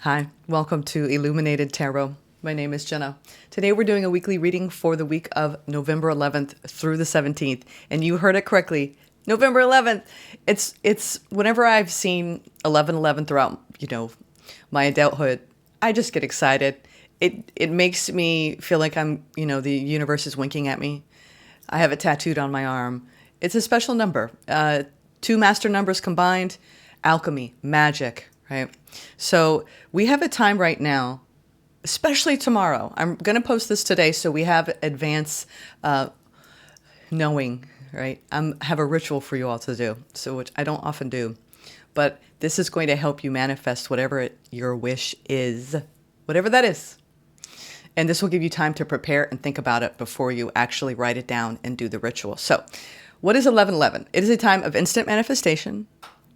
Hi, welcome to Illuminated Tarot. My name is Jenna. Today we're doing a weekly reading for the week of November 11th through the 17th. And you heard it correctly, November 11th. It's whenever I've seen 11/11 throughout, my adulthood, I just get excited. It makes me feel like the universe is winking at me. I have it tattooed on my arm. It's a special number. Two master numbers combined, alchemy, magic, right? So we have a time right now, especially tomorrow. I'm going to post this today so we have advance knowing, right? I have a ritual for you all to do, so which I don't often do. But this is going to help you manifest whatever your wish is, whatever that is. And this will give you time to prepare and think about it before you actually write it down and do the ritual. So what is 11/11? It is a time of instant manifestation,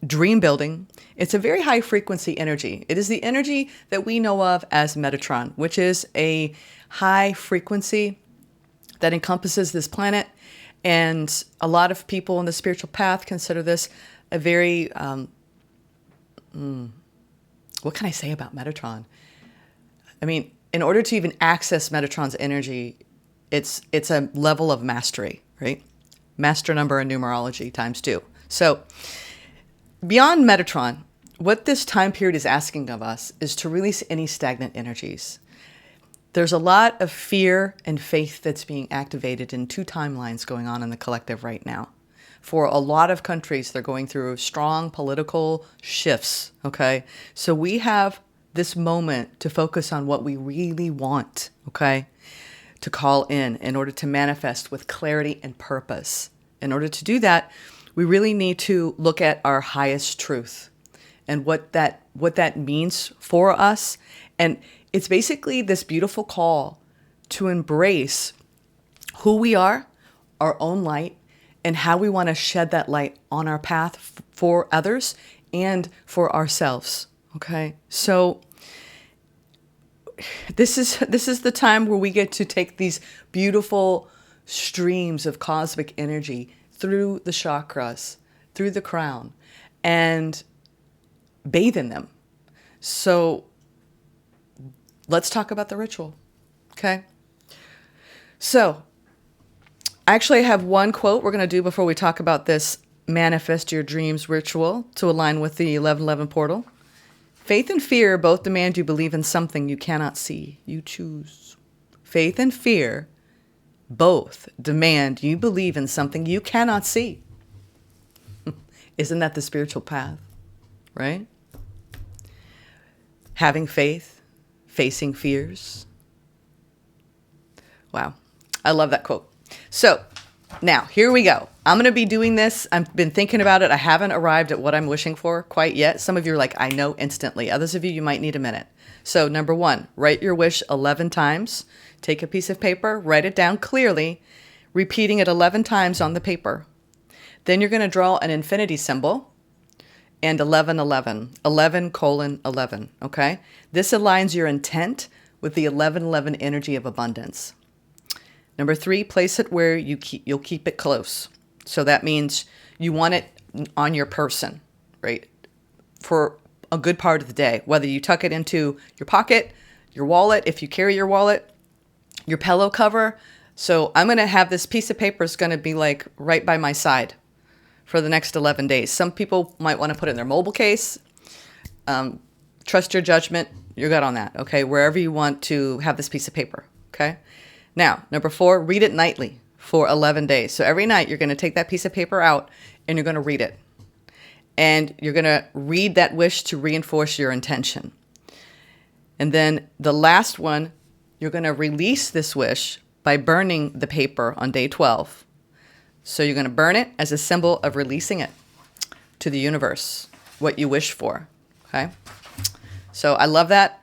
dream building. It's a very high frequency energy. It is the energy that we know of as Metatron, which is a high frequency that encompasses this planet. And a lot of people in the spiritual path consider this a very, what can I say about Metatron? I mean, in order to even access Metatron's energy, it's a level of mastery, right? Master number in numerology times 2. So beyond Metatron, what this time period is asking of us is to release any stagnant energies. There's a lot of fear and faith that's being activated in 2 timelines going on in the collective right now. For a lot of countries, they're going through strong political shifts, okay? So we have this moment to focus on what we really want, okay? To call in order to manifest with clarity and purpose. In order to do that, we really need to look at our highest truth and what that means for us. And it's basically this beautiful call to embrace who we are, our own light, and how we want to shed that light on our path for others and for ourselves. Okay? So this is the time where we get to take these beautiful streams of cosmic energy through the chakras, through the crown, and bathe in them. So let's talk about the ritual, okay? So I actually have one quote we're going to do before we talk about this manifest your dreams ritual to align with the 11/11 portal. Faith and fear both demand you believe in something you cannot see. You choose. Faith and fear both demand you believe in something you cannot see. Isn't that the spiritual path, right? Having faith, facing fears. Wow. I love that quote. So now here we go. I'm going to be doing this. I've been thinking about it. I haven't arrived at what I'm wishing for quite yet. Some of you are like, I know instantly. Others of you might need a minute. So number 1, write your wish 11 times. Take a piece of paper, write it down clearly, repeating it 11 times on the paper. Then you're going to draw an infinity symbol and 11/11, 11:11, okay? This aligns your intent with the 11/11 energy of abundance. Number 3, place it where you'll keep it close. So that means you want it on your person, right? For a good part of the day, whether you tuck it into your pocket, your wallet, if you carry your wallet, your pillow cover. So I'm going to have this piece of paper is going to be like right by my side for the next 11 days. Some people might want to put it in their mobile case. Trust your judgment. You're good on that. Okay. Wherever you want to have this piece of paper. Okay. Now, number 4, read it nightly for 11 days. So every night you're going to take that piece of paper out and you're going to read it. And you're going to read that wish to reinforce your intention. And then the last one, you're going to release this wish by burning the paper on day 12. So you're going to burn it as a symbol of releasing it to the universe, what you wish for. Okay? So I love that.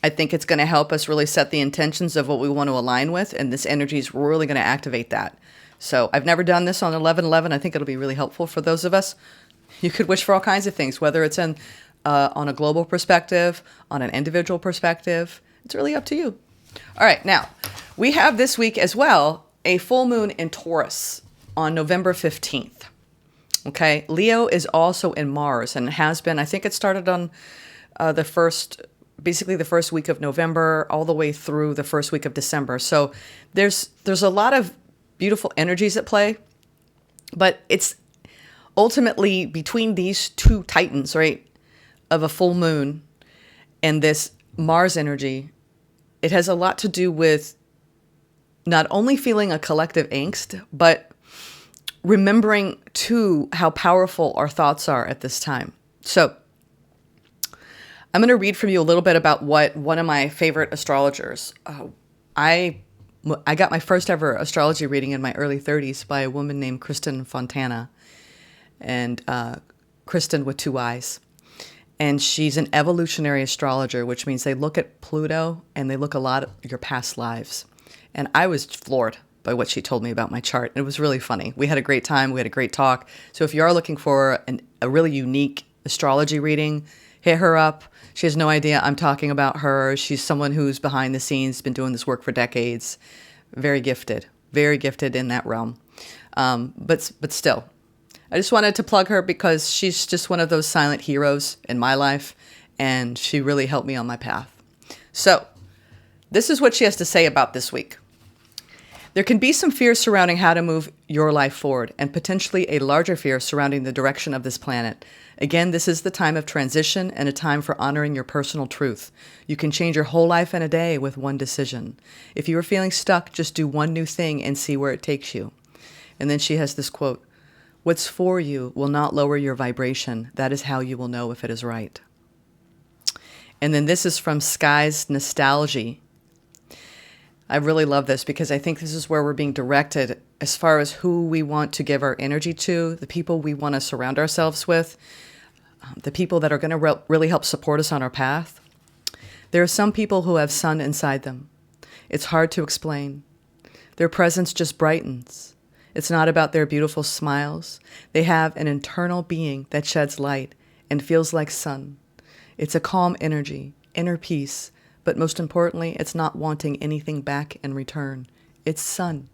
I think it's going to help us really set the intentions of what we want to align with. And this energy is really going to activate that. So I've never done this on 11/11. I think it'll be really helpful for those of us. You could wish for all kinds of things, whether it's on a global perspective, on an individual perspective. It's really up to you. All right. Now, we have this week as well a full moon in Taurus on November 15th. Okay. Leo is also in Mars and has been, I think it started on the first basically the first week of November all the way through the first week of December. So there's a lot of beautiful energies at play, but it's ultimately between these two titans, right, of a full moon and this Mars energy. It has a lot to do with not only feeling a collective angst, but remembering too how powerful our thoughts are at this time. So I'm going to read from you a little bit about what one of my favorite astrologers. I got my first ever astrology reading in my early 30s by a woman named Kristen Fontana, and Kristen with two eyes. And she's an evolutionary astrologer, which means they look at Pluto and they look a lot at your past lives. And I was floored by what she told me about my chart. It was really funny. We had a great time. We had a great talk. So if you are looking for a really unique astrology reading, hit her up. She has no idea I'm talking about her. She's someone who's behind the scenes, been doing this work for decades. Very gifted in that realm. But still, I just wanted to plug her because she's just one of those silent heroes in my life, and she really helped me on my path. So this is what she has to say about this week. There can be some fear surrounding how to move your life forward, and potentially a larger fear surrounding the direction of this planet. Again, this is the time of transition and a time for honoring your personal truth. You can change your whole life in a day with one decision. If you are feeling stuck, just do one new thing and see where it takes you. And then she has this quote, "What's for you will not lower your vibration. That is how you will know if it is right." And then this is from Sky's Nostalgia. I really love this because I think this is where we're being directed as far as who we want to give our energy to, the people we want to surround ourselves with, the people that are going to really help support us on our path. There are some people who have sun inside them. It's hard to explain. Their presence just brightens. It's not about their beautiful smiles. They have an internal being that sheds light and feels like sun. It's a calm energy, inner peace, but most importantly, it's not wanting anything back in return. It's sun.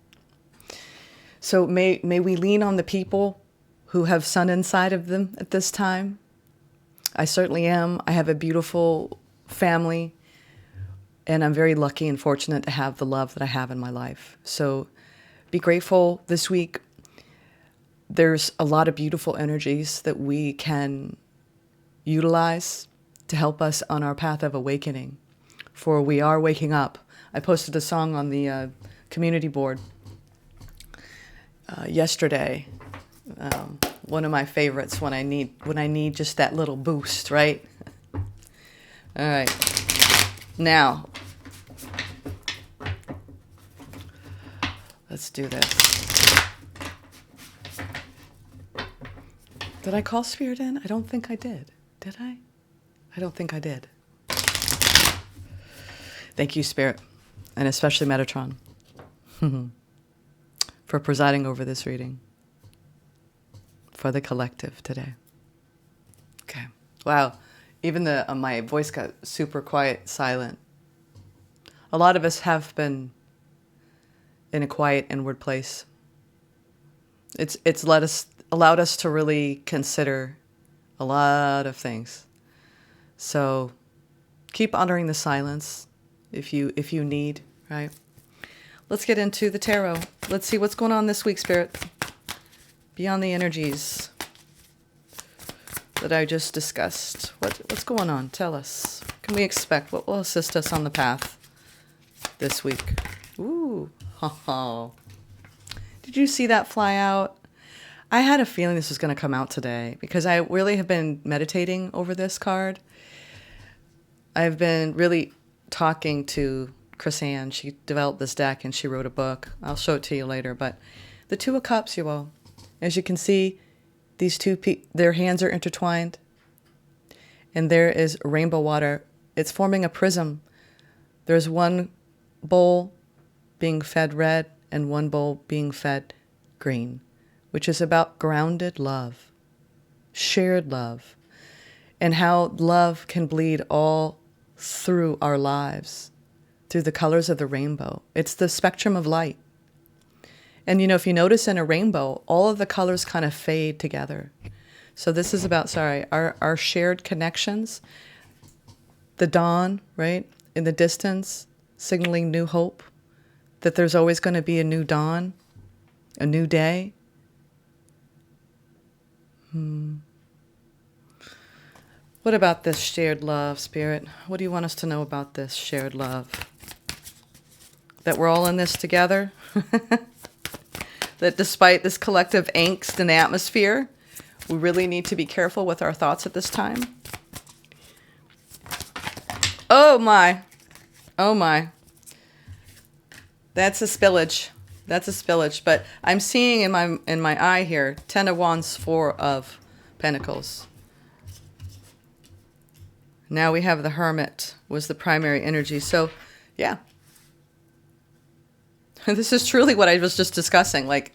So may we lean on the people who have sun inside of them at this time. I certainly am. I have a beautiful family, and I'm very lucky and fortunate to have the love that I have in my life. So be grateful this week. There's a lot of beautiful energies that we can utilize to help us on our path of awakening. For we are waking up. I posted a song on the community board yesterday. One of my favorites when I need just that little boost, right? All right. Now, let's do this. Did I call Spirit in? I don't think I did. Did I? I don't think I did. Thank you, Spirit, and especially Metatron, for presiding over this reading for the collective today. Okay. Wow. Even my voice got super quiet, silent. A lot of us have been in a quiet inward place. It's allowed us to really consider a lot of things. So keep honoring the silence if you need, right? Let's get into the tarot. Let's see what's going on this week, Spirit. Beyond the energies that I just discussed. What's going on? Tell us. What can we expect? What will assist us on the path this week? Ooh. Oh. Did you see that fly out? I had a feeling this was going to come out today because I really have been meditating over this card. I've been really talking to Chris Ann. She developed this deck and she wrote a book. I'll show it to you later. But the Two of Cups, you all. As you can see, these two, their hands are intertwined. And there is rainbow water. It's forming a prism. There's one bowl being fed red and one bowl being fed green, which is about grounded love, shared love, and how love can bleed all through our lives, through the colors of the rainbow. It's the spectrum of light. And, if you notice in a rainbow, all of the colors kind of fade together. So this is about, our shared connections. the dawn, right? In the distance, signaling new hope, that there's always going to be a new dawn, a new day. What about this shared love, Spirit? What do you want us to know about this shared love? That we're all in this together? That despite this collective angst in the atmosphere, we really need to be careful with our thoughts at this time? Oh my. Oh my. That's a spillage. That's a spillage. But I'm seeing in my eye here, 10 of Wands, 4 of Pentacles. Now we have the Hermit was the primary energy. So, yeah. This is truly what I was just discussing. Like,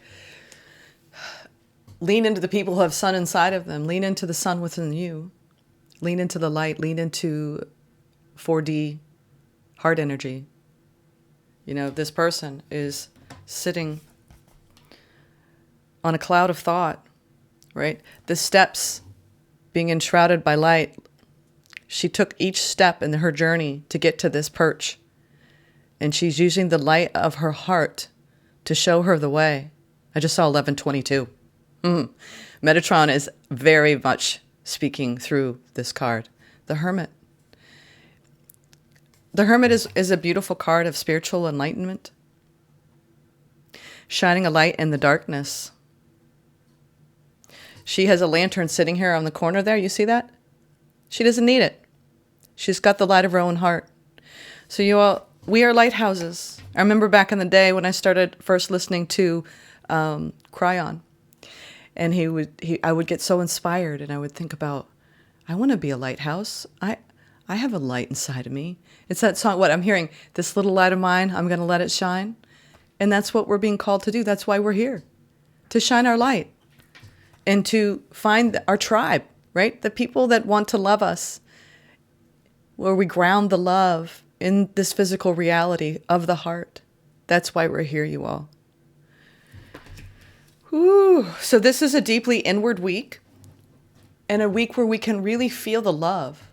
lean into the people who have sun inside of them. Lean into the sun within you. Lean into the light. Lean into 4D heart energy. You know, this person is sitting on a cloud of thought, right? The steps being enshrouded by light. She took each step in her journey to get to this perch. And she's using the light of her heart to show her the way. I just saw 1122. Metatron is very much speaking through this card. The Hermit. The Hermit is a beautiful card of spiritual enlightenment. Shining a light in the darkness. She has a lantern sitting here on the corner there. You see that? She doesn't need it. She's got the light of her own heart. So you all, we are lighthouses. I remember back in the day when I started first listening to Cryon, and I would get so inspired, and I would think about, I want to be a lighthouse. I have a light inside of me. It's that song, what I'm hearing, this little light of mine, I'm going to let it shine. And that's what we're being called to do. That's why we're here, to shine our light and to find our tribe, right? The people that want to love us, where we ground the love in this physical reality of the heart. That's why we're here, you all. Whew. So this is a deeply inward week, and a week where we can really feel the love.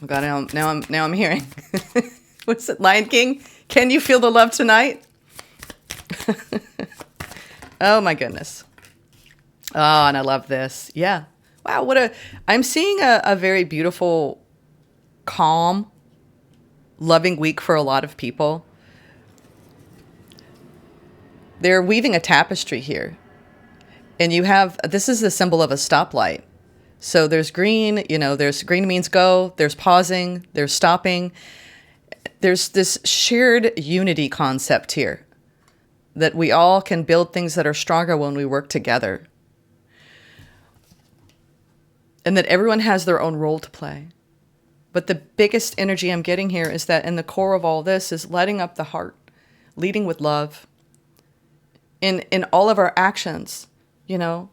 Oh God, now I'm hearing. What's it, Lion King? Can you feel the love tonight? Oh my goodness. Oh, and I love this. Yeah. Wow, I'm seeing a very beautiful, calm, loving week for a lot of people. They're weaving a tapestry here. And this is the symbol of a stoplight. So there's green, there's green means go, there's pausing, there's stopping. There's this shared unity concept here, that we all can build things that are stronger when we work together. And that everyone has their own role to play. But the biggest energy I'm getting here is that in the core of all this is lighting up the heart, leading with love. In all of our actions, there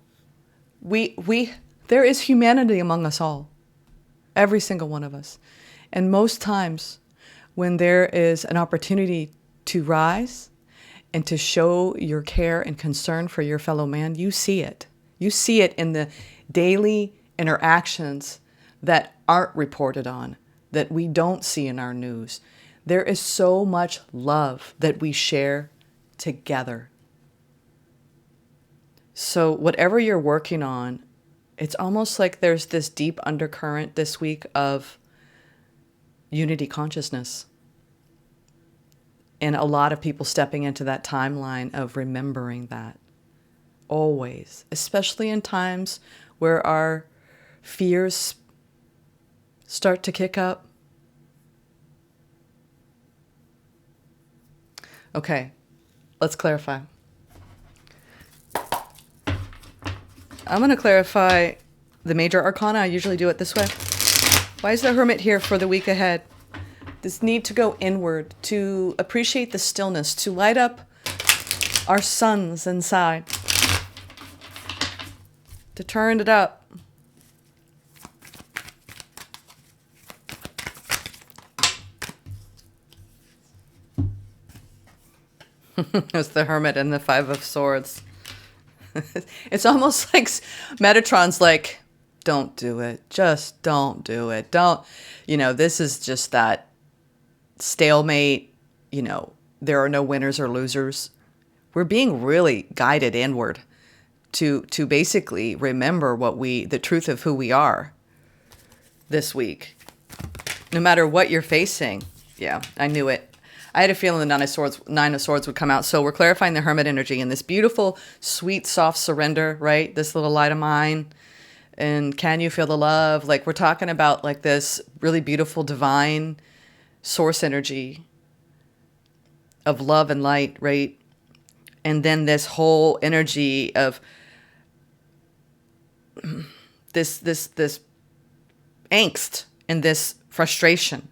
is humanity among us all. Every single one of us. And most times when there is an opportunity to rise and to show your care and concern for your fellow man, you see it. You see it in the daily interactions that aren't reported on, that we don't see in our news. There is so much love that we share together. So whatever you're working on, it's almost like there's this deep undercurrent this week of unity consciousness. And a lot of people stepping into that timeline of remembering that. Always. Especially in times where our fears start to kick up. Okay, let's clarify. I'm going to clarify the major arcana. I usually do it this way. Why is the Hermit here for the week ahead? This need to go inward, to appreciate the stillness, to light up our suns inside, to turn it up. It's the Hermit and the Five of Swords. It's almost like Metatron's like, don't do it. Just don't do it. Don't, this is just that stalemate. There are no winners or losers. We're being really guided inward to basically remember the truth of who we are this week. No matter what you're facing. Yeah, I knew it. I had a feeling the Nine of Swords would come out. So we're clarifying the Hermit energy and this beautiful, sweet, soft surrender, right? This little light of mine. And can you feel the love? Like we're talking about like this really beautiful, divine source energy of love and light, right? And then this whole energy of this angst and this frustration.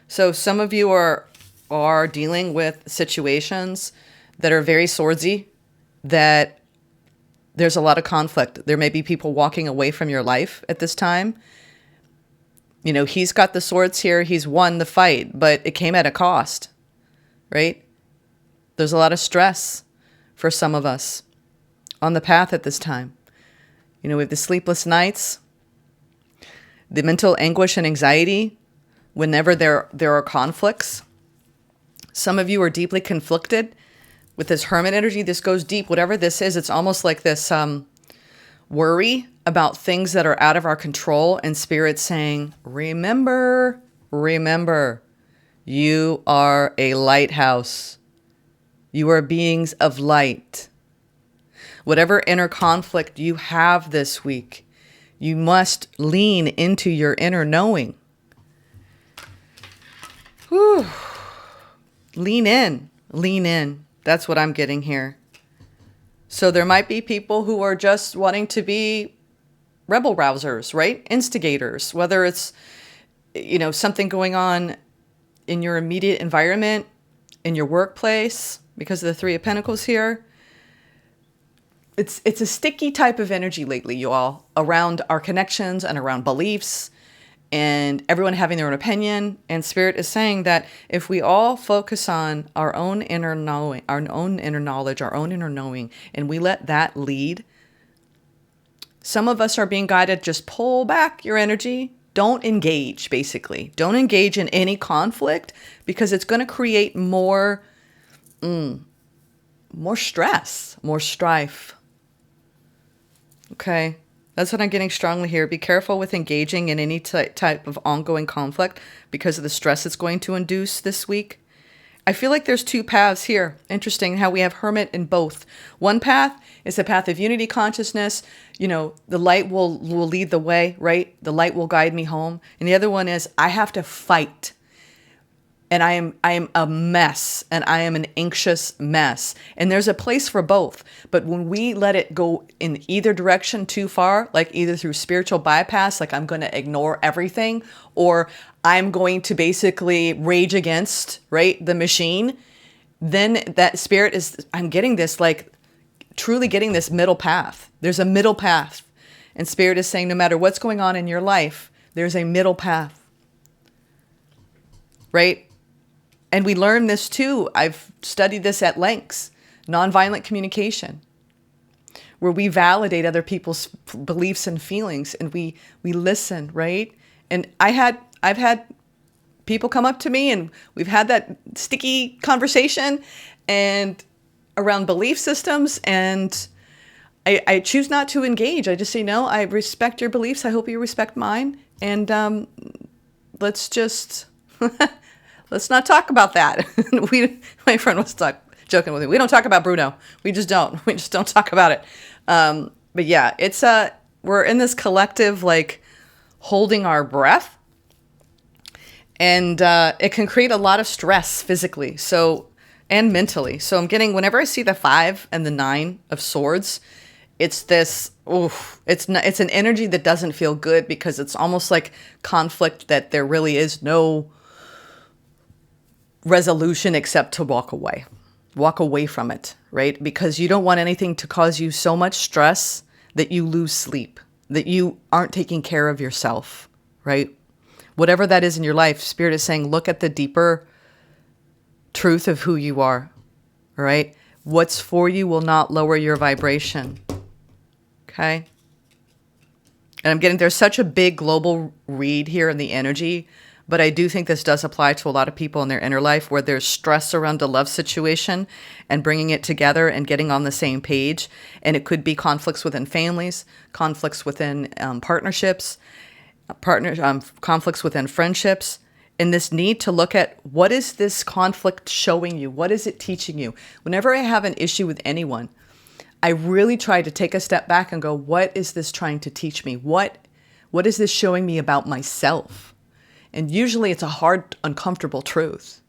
So some of you are dealing with situations that are very swordsy, that there's a lot of conflict. There may be people walking away from your life at this time. He's got the swords here. He's won the fight, but it came at a cost, right? There's a lot of stress for some of us on the path at this time. We have the sleepless nights, the mental anguish and anxiety whenever there are conflicts. Some of you are deeply conflicted with this Hermit energy. This goes deep. Whatever this is, it's almost like this worry about things that are out of our control, and Spirit saying, remember, you are a lighthouse. You are beings of light. Whatever inner conflict you have this week, you must lean into your inner knowing. Whew. Lean in. That's what I'm getting here. So there might be people who are just wanting to be rebel rousers, right? Instigators, whether it's, something going on in your immediate environment, in your workplace, because of the Three of Pentacles here. It's a sticky type of energy lately, you all, around our connections and around beliefs and everyone having their own opinion. And Spirit is saying that if we all focus on our own inner knowing, our own inner knowledge, our own inner knowing, and we let that lead, some of us are being guided, just pull back your energy. Don't engage, basically. Don't engage in any conflict because it's going to create more stress, more strife. Okay, that's what I'm getting strongly here. Be careful with engaging in any type of ongoing conflict because of the stress it's going to induce this week. I feel like there's two paths here. Interesting how we have Hermit in both. One path is the path of unity consciousness. The light will lead the way, right? The light will guide me home. And the other one is I have to fight. And I am a mess, and I am an anxious mess. And there's a place for both. But when we let it go in either direction too far, like either through spiritual bypass, like I'm going to ignore everything, or I'm going to basically rage against, right, the machine, then that Spirit is, I'm getting this, like truly getting this middle path. There's a middle path. And Spirit is saying no matter what's going on in your life, there's a middle path, right? And we learn this too. I've studied this at lengths. Nonviolent communication, where we validate other people's beliefs and feelings, and we listen, right? And I've had people come up to me, and we've had that sticky conversation, and around belief systems, and I choose not to engage. I just say, no, I respect your beliefs. I hope you respect mine, and let's just. Let's not talk about that. My friend was joking with me. We don't talk about Bruno. We just don't. We just don't talk about it. But yeah, it's we're in this collective, like holding our breath, and it can create a lot of stress physically, and mentally. So I'm getting, whenever I see the 5 and the 9 of Swords, it's this. It's an energy that doesn't feel good because it's almost like conflict that there really is no resolution except to walk away from it, right? Because you don't want anything to cause you so much stress that you lose sleep, that you aren't taking care of yourself, right? Whatever that is in your life, Spirit is saying, look at the deeper truth of who you are, all right? What's for you will not lower your vibration, okay? And I'm getting, there's such a big global read here in the energy, but I do think this does apply to a lot of people in their inner life where there's stress around a love situation and bringing it together and getting on the same page. And it could be conflicts within families, conflicts within partnerships, conflicts within friendships, and this need to look at what is this conflict showing you? What is it teaching you? Whenever I have an issue with anyone, I really try to take a step back and go, what is this trying to teach me? What is this showing me about myself? And usually it's a hard, uncomfortable truth.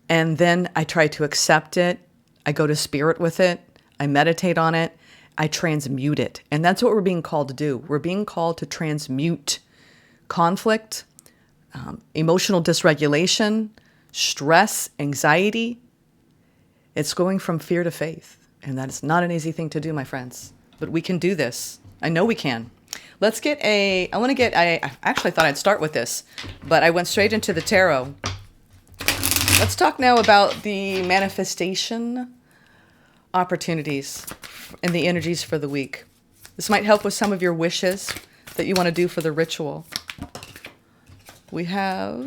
And then I try to accept it. I go to spirit with it. I meditate on it. I transmute it. And that's what we're being called to do. We're being called to transmute conflict, emotional dysregulation, stress, anxiety. It's going from fear to faith. And that is not an easy thing to do, my friends. But we can do this. I know we can. Let's get I actually thought I'd start with this, but I went straight into the tarot. Let's talk now about the manifestation opportunities and the energies for the week. This might help with some of your wishes that you want to do for the ritual. We have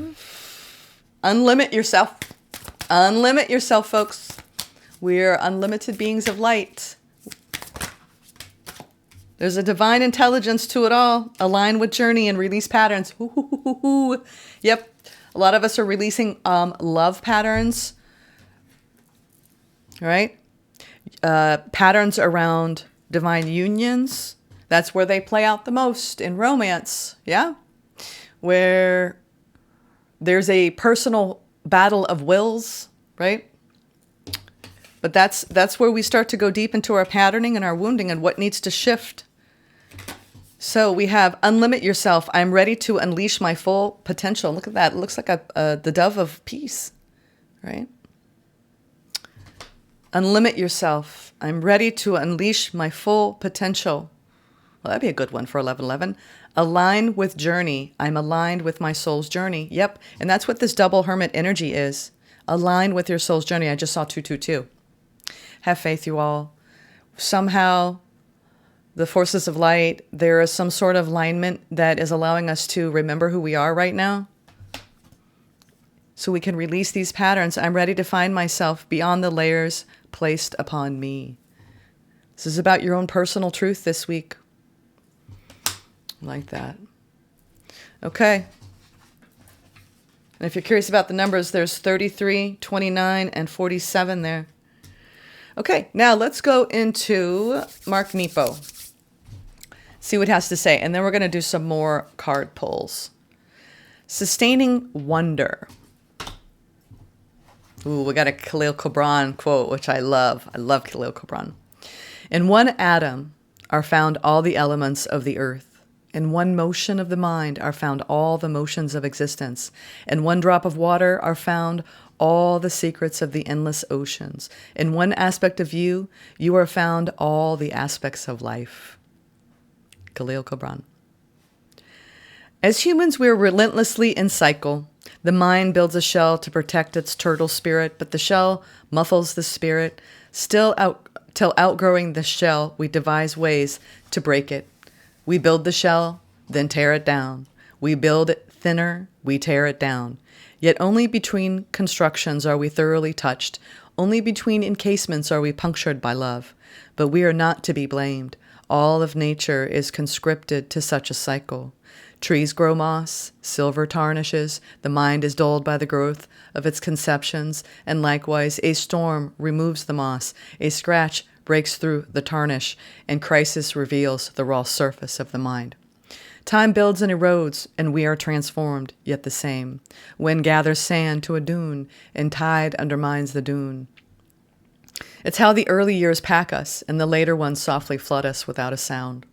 unlimit yourself. Unlimit yourself, folks. We're unlimited beings of light. There's a divine intelligence to it all. Align with journey and release patterns. Ooh. Yep. A lot of us are releasing love patterns. Right? Patterns around divine unions. That's where they play out the most in romance. Yeah? Where there's a personal battle of wills, right? But that's where we start to go deep into our patterning and our wounding and what needs to shift. So we have unlimit yourself. I'm ready to unleash my full potential. Look at that. It looks like the dove of peace, right? Unlimit yourself. I'm ready to unleash my full potential. Well, that'd be a good one for 1111. Align with journey. I'm aligned with my soul's journey. Yep. And that's what this double hermit energy is. Align with your soul's journey. I just saw 222. Have faith, you all. Somehow, the forces of light, there is some sort of alignment that is allowing us to remember who we are right now. So we can release these patterns. I'm ready to find myself beyond the layers placed upon me. This is about your own personal truth this week. Like that. Okay. And if you're curious about the numbers, there's 33, 29, and 47 there. Okay, now let's go into Mark Nepo. See what it has to say. And then we're going to do some more card pulls. Sustaining wonder. Ooh, we got a Khalil Gibran quote, which I love. I love Khalil Gibran. In one atom are found all the elements of the earth. In one motion of the mind are found all the motions of existence. In one drop of water are found all the secrets of the endless oceans. In one aspect of you, you are found all the aspects of life. Khalil Gibran. As humans, we are relentlessly in cycle. The mind builds a shell to protect its turtle spirit, but the shell muffles the spirit. Till outgrowing the shell, we devise ways to break it. We build the shell, then tear it down. We build it thinner, we tear it down. Yet only between constructions are we thoroughly touched. Only between encasements are we punctured by love. But we are not to be blamed. All of nature is conscripted to such a cycle. Trees grow moss, silver tarnishes, the mind is dulled by the growth of its conceptions, and likewise a storm removes the moss, a scratch breaks through the tarnish, and crisis reveals the raw surface of the mind. Time builds and erodes, and we are transformed, yet the same. Wind gathers sand to a dune, and tide undermines the dune. It's how the early years pack us, and the later ones softly flood us without a sound.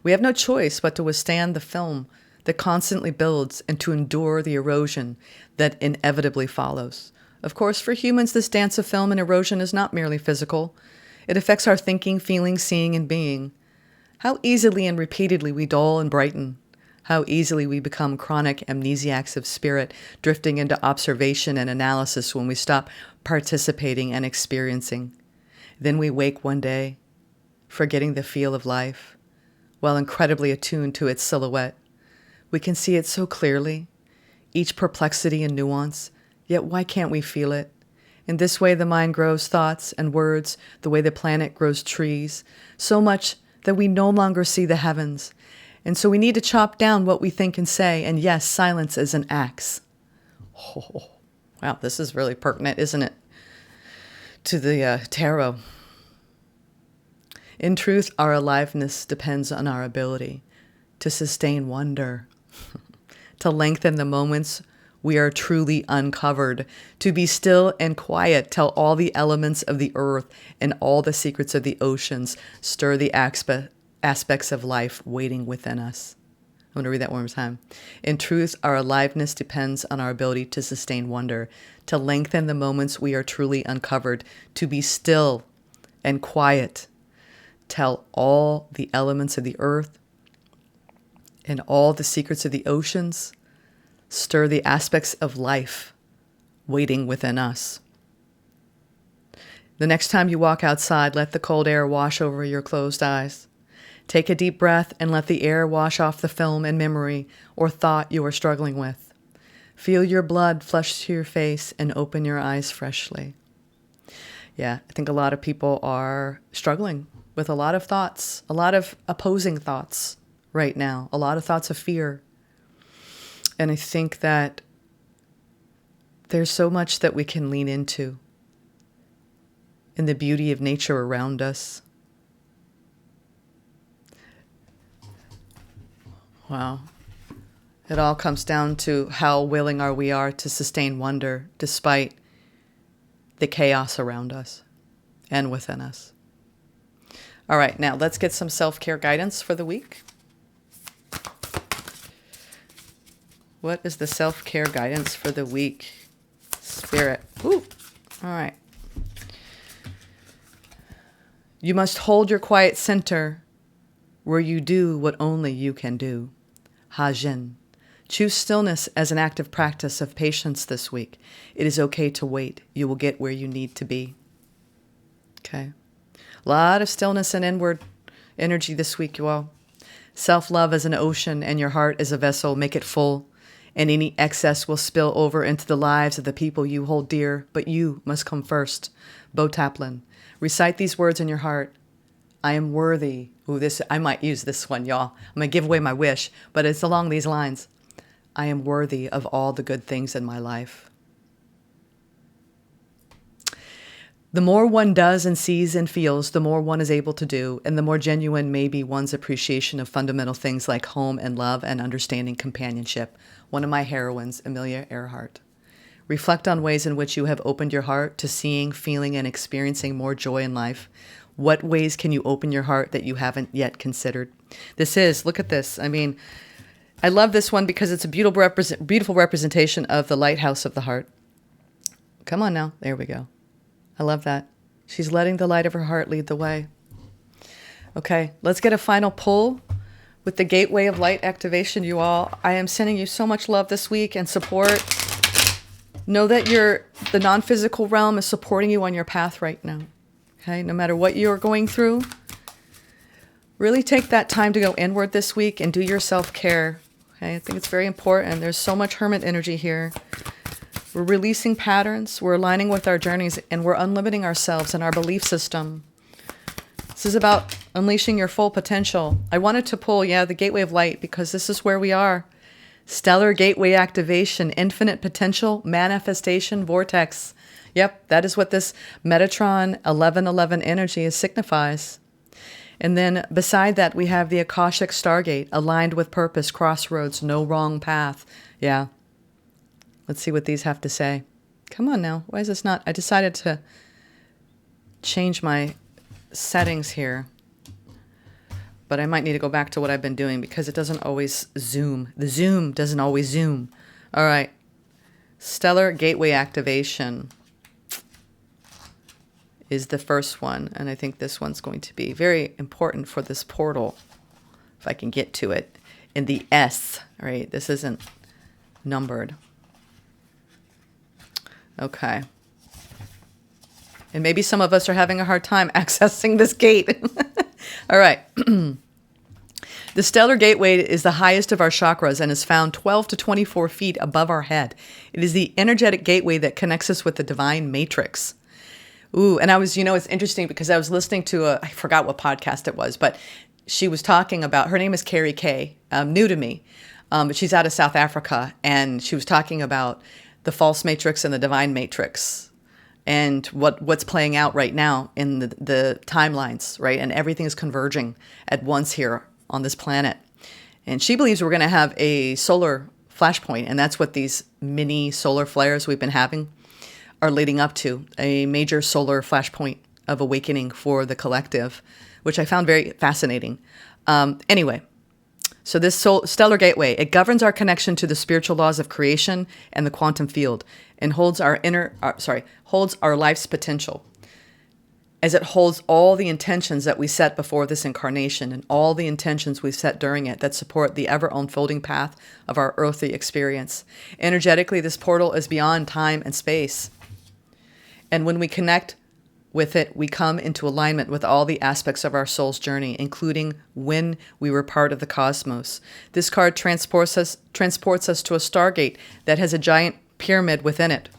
We have no choice but to withstand the film that constantly builds and to endure the erosion that inevitably follows. Of course, for humans, this dance of film and erosion is not merely physical. It affects our thinking, feeling, seeing, and being. How easily and repeatedly we dull and brighten. How easily we become chronic amnesiacs of spirit, drifting into observation and analysis when we stop participating and experiencing. Then we wake one day, forgetting the feel of life. while incredibly attuned to its silhouette. We can see it so clearly, each perplexity and nuance, yet why can't we feel it? In this way, the mind grows thoughts and words, the way the planet grows trees, so much that we no longer see the heavens. And so we need to chop down what we think and say, and yes, silence is an axe. Oh, wow, this is really pertinent, isn't it? To the tarot. In truth, our aliveness depends on our ability to sustain wonder, to lengthen the moments we are truly uncovered, to be still and quiet till all the elements of the earth and all the secrets of the oceans stir the aspects of life waiting within us. I'm going to read that one more time. In truth, our aliveness depends on our ability to sustain wonder, to lengthen the moments we are truly uncovered, to be still and quiet till all the elements of the earth and all the secrets of the oceans stir the aspects of life waiting within us. The next time you walk outside, let the cold air wash over your closed eyes. Take a deep breath and let the air wash off the film and memory or thought you are struggling with. Feel your blood flush to your face and open your eyes freshly. Yeah, I think a lot of people are struggling with a lot of thoughts, a lot of opposing thoughts right now, a lot of thoughts of fear. And I think that there's so much that we can lean into in the beauty of nature around us. Wow. It all comes down to how willing we are to sustain wonder despite the chaos around us and within us. All right, now let's get some self-care guidance for the week. What is the self-care guidance for the week? Spirit. Ooh. All right. You must hold your quiet center where you do what only you can do. Hajin. Choose stillness as an active practice of patience this week. It is okay to wait. You will get where you need to be. Okay. A lot of stillness and inward energy this week, you all. Self-love is an ocean and your heart is a vessel. Make it full. And any excess will spill over into the lives of the people you hold dear, but you must come first. Bo Taplin. Recite these words in your heart. I am worthy. Ooh, I might use this one, y'all. I'm going to give away my wish, but it's along these lines. I am worthy of all the good things in my life. The more one does and sees and feels, the more one is able to do, and the more genuine may be one's appreciation of fundamental things like home and love and understanding companionship. One of my heroines, Amelia Earhart. Reflect on ways in which you have opened your heart to seeing, feeling, and experiencing more joy in life. What ways can you open your heart that you haven't yet considered? Look at this. I mean, I love this one because it's a beautiful representation of the lighthouse of the heart. Come on now. There we go. I love that. She's letting the light of her heart lead the way. Okay, let's get a final pull with the Gateway of Light activation, you all. I am sending you so much love this week and support. Know that the non-physical realm is supporting you on your path right now. Okay, no matter what you're going through, really take that time to go inward this week and do your self-care. Okay, I think it's very important. There's so much hermit energy here. We're releasing patterns, we're aligning with our journeys, and we're unlimiting ourselves and our belief system. This is about unleashing your full potential. I wanted to pull, the Gateway of Light, because this is where we are. Stellar Gateway activation, infinite potential, manifestation, vortex. Yep, that is what this Metatron 1111 energy signifies. And then beside that, we have the Akashic Stargate, aligned with purpose, crossroads, no wrong path. Yeah. Let's see what these have to say. Come on now. Why is this not? I decided to change my settings here. But I might need to go back to what I've been doing because it doesn't always zoom. The zoom doesn't always zoom. All right. Stellar Gateway activation is the first one. And I think this one's going to be very important for this portal. If I can get to it. In the S. All right. This isn't numbered. Okay. And maybe some of us are having a hard time accessing this gate. All right. The stellar gateway is the highest of our chakras and is found 12 to 24 feet above our head. It is the energetic gateway that connects us with the divine matrix. Ooh, and I was, it's interesting because I was listening to I forgot what podcast it was, but she was talking about, her name is Carrie Kay, new to me, but she's out of South Africa, and she was talking about the false matrix and the divine matrix and what's playing out right now in the timelines, right? And everything is converging at once here on this planet. And she believes we're going to have a solar flashpoint, and that's what these mini solar flares we've been having are leading up to, a major solar flashpoint of awakening for the collective, which I found very fascinating. Anyway, so this stellar gateway, it governs our connection to the spiritual laws of creation and the quantum field, and holds our life's potential, as it holds all the intentions that we set before this incarnation and all the intentions we've set during it that support the ever unfolding path of our earthly experience. Energetically, this portal is beyond time and space. And when we connect with it, we come into alignment with all the aspects of our soul's journey, including when we were part of the cosmos. This card transports us to a Stargate that has a giant pyramid within it.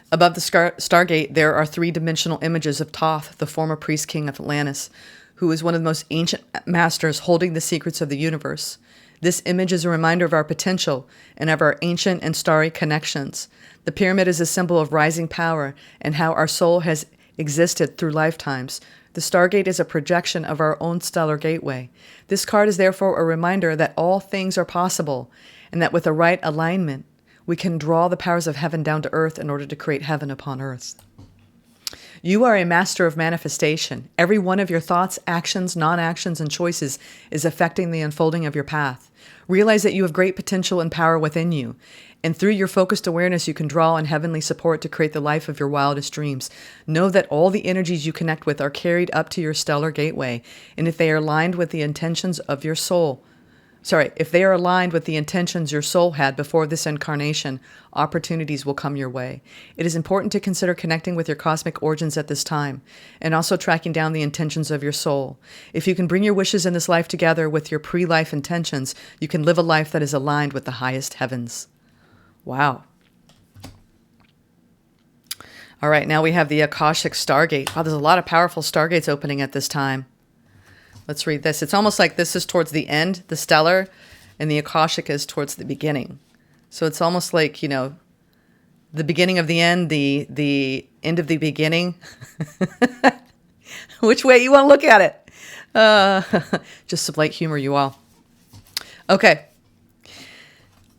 Above the Stargate, there are three-dimensional images of Thoth, the former priest king of Atlantis, who is one of the most ancient masters holding the secrets of the universe. This image is a reminder of our potential and of our ancient and starry connections. The pyramid is a symbol of rising power and how our soul has existed through lifetimes. The Stargate is a projection of our own stellar gateway. This card is therefore a reminder that all things are possible, and that with the right alignment, we can draw the powers of heaven down to earth in order to create heaven upon earth. You are a master of manifestation. Every one of your thoughts, actions, non-actions, and choices is affecting the unfolding of your path. Realize that you have great potential and power within you, and through your focused awareness, you can draw on heavenly support to create the life of your wildest dreams. Know that all the energies you connect with are carried up to your stellar gateway, and if they are aligned with the intentions of your soul, if they are aligned with the intentions your soul had before this incarnation, opportunities will come your way. It is important to consider connecting with your cosmic origins at this time, and also tracking down the intentions of your soul. If you can bring your wishes in this life together with your pre-life intentions, you can live a life that is aligned with the highest heavens. Wow. All right, now we have the Akashic Stargate. Wow, there's a lot of powerful Stargates opening at this time. Let's read this. It's almost like this is towards the end, the stellar, and the Akashic is towards the beginning. So it's almost like, the beginning of the end, the end of the beginning. Which way you want to look at it? Just some light humor, you all. Okay.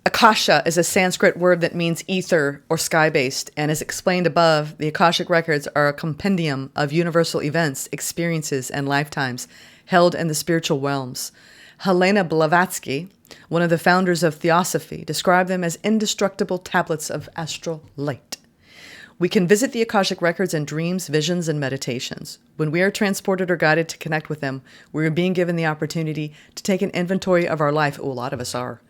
Akasha is a Sanskrit word that means ether or sky-based, and as explained above, the Akashic records are a compendium of universal events, experiences, and lifetimes held in the spiritual realms. Helena Blavatsky, one of the founders of Theosophy, described them as indestructible tablets of astral light. We can visit the Akashic records in dreams, visions, and meditations. When we are transported or guided to connect with them, we are being given the opportunity to take an inventory of our life, a lot of us are,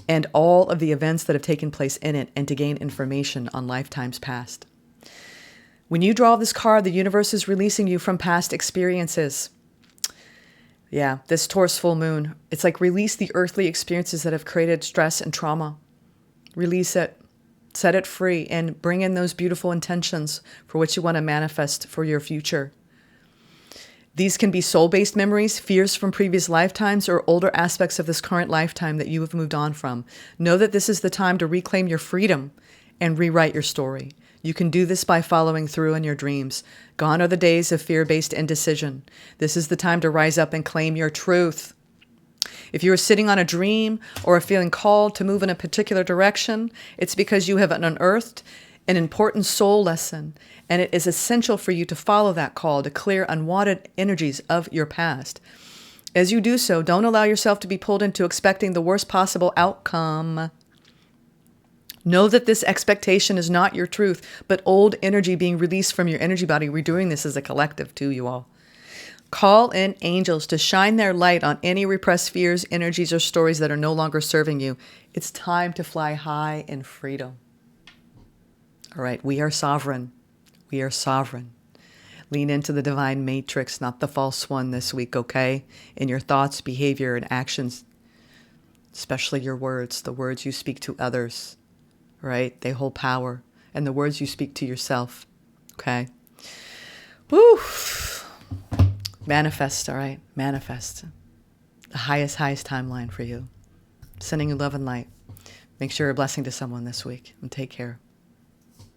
and all of the events that have taken place in it, and to gain information on lifetimes past. When you draw this card, the universe is releasing you from past experiences. Yeah, this Taurus full moon, it's like release the earthly experiences that have created stress and trauma. Release it, set it free, and bring in those beautiful intentions for what you want to manifest for your future. These can be soul-based memories, fears from previous lifetimes, or older aspects of this current lifetime that you have moved on from. Know that this is the time to reclaim your freedom and rewrite your story. You can do this by following through in your dreams. Gone are the days of fear-based indecision. This is the time to rise up and claim your truth. If you are sitting on a dream or are feeling called to move in a particular direction, it's because you have unearthed an important soul lesson, and it is essential for you to follow that call to clear unwanted energies of your past. As you do so, don't allow yourself to be pulled into expecting the worst possible outcome. Know that this expectation is not your truth, but old energy being released from your energy body. We're doing this as a collective too, you all. Call in angels to shine their light on any repressed fears, energies, or stories that are no longer serving you. It's time to fly high in freedom. All right, we are sovereign. We are sovereign. Lean into the divine matrix, not the false one this week, okay? In your thoughts, behavior, and actions, especially your words, the words you speak to others, right? They hold power. And the words you speak to yourself, okay? Woo! Manifest, all right? Manifest. The highest timeline for you. Sending you love and light. Make sure you're a blessing to someone this week. And take care.